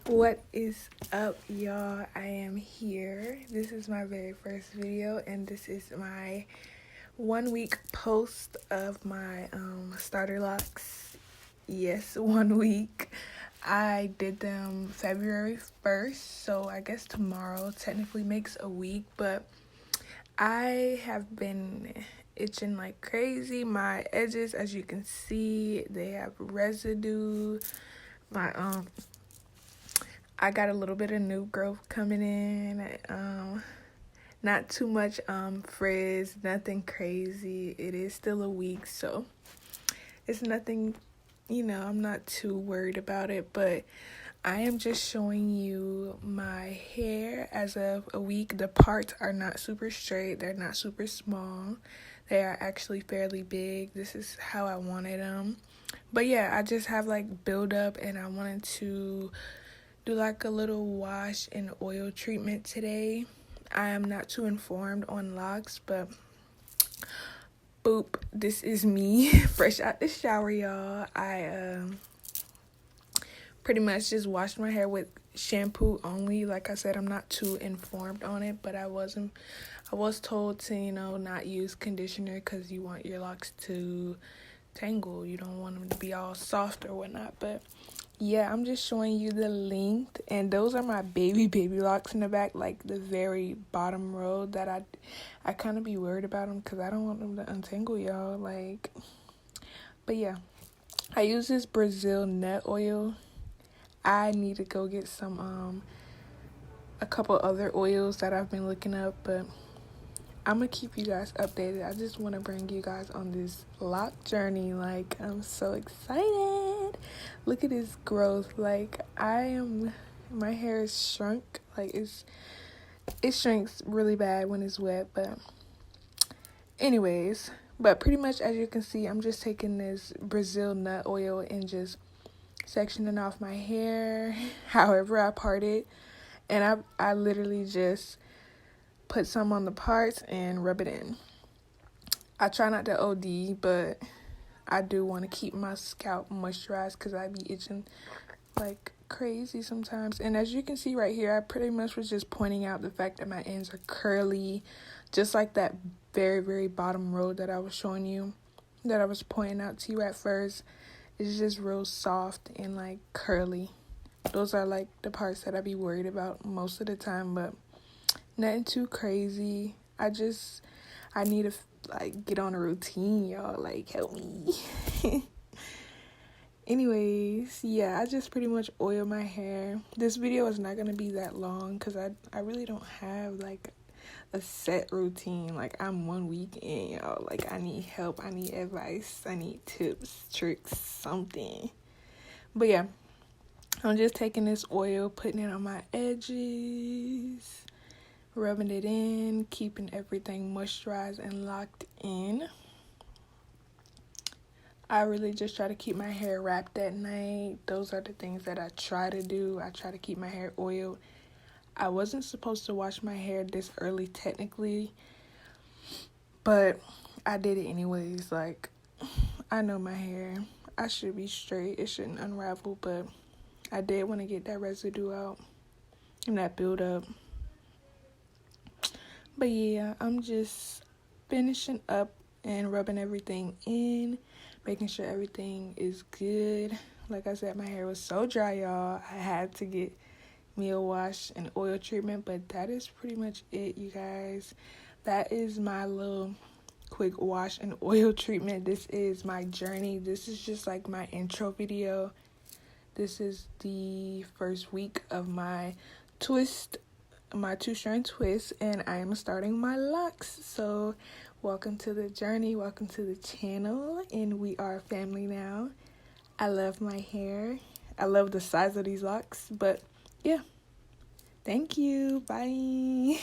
What is up, y'all? I am here. This is my very first video, and this is my 1 week post of my starter locks. Yes, 1 week. I did them February 1st, so I guess tomorrow technically makes a week, but I have been itching like crazy. My edges, as you can see, they have residue. I got a little bit of new growth coming in. Not too much frizz, nothing crazy. It is still a week, so it's nothing, I'm not too worried about it, but I am just showing you my hair as of a week. The parts are not super straight, they're not super small. They are actually fairly big. This is how I wanted them. But yeah, I just have like buildup, and I wanted to do like a little wash and oil treatment today. I am not too informed on locks, but boop, this is me fresh out the shower, y'all. I pretty much just washed my hair with shampoo only. Like I said, I'm not too informed on it, but I was told to not use conditioner because you want your locks to tangle. You don't want them to be all soft or whatnot. But yeah, I'm just showing you the length, and those are my baby locks in the back, like the very bottom row that I kind of be worried about them because I don't want them to untangle, y'all. But yeah, I use this Brazil nut oil. I need to go get some a couple other oils that I've been looking up, but I'm gonna keep you guys updated. I just want to bring you guys on this lock journey. Like, I'm so excited. Look at this growth. Like, my hair is shrunk. Like, it shrinks really bad when it's wet. But anyways, pretty much as you can see, I'm just taking this Brazil nut oil and just sectioning off my hair however I part it. And I literally just put some on the parts and rub it in. I try not to OD, but I do want to keep my scalp moisturized because I be itching like crazy sometimes. And as you can see right here, I pretty much was just pointing out the fact that my ends are curly, just like that very, very bottom row that I was showing you, that I was pointing out to you at first. It's just real soft and like curly. Those are like the parts that I be worried about most of the time, but nothing too crazy. I need to get on a routine, y'all. Like, help me. Anyways, yeah, I just pretty much oil my hair. This video is not going to be that long because I really don't have like a set routine. Like, I'm 1 week in, y'all. Like, I need help. I need advice. I need tips, tricks, something. But yeah, I'm just taking this oil, putting it on my edges, rubbing it in, keeping everything moisturized and locked in. I really just try to keep my hair wrapped at night. Those are the things that I try to do. I try to keep my hair oiled. I wasn't supposed to wash my hair this early technically, but I did it anyways. Like, I know my hair. I should be straight. It shouldn't unravel, but I did want to get that residue out and that buildup. But yeah, I'm just finishing up and rubbing everything in, making sure everything is good. Like I said, my hair was so dry, y'all. I had to get me a wash and oil treatment, but that is pretty much it, you guys. That is my little quick wash and oil treatment. This is my journey. This is just like my intro video. This is the first week of my 2-strand twist, and I am starting my locks. So welcome to the journey, welcome to the channel, and we are family now. I love my hair. I love the size of these locks, but yeah, thank you. Bye.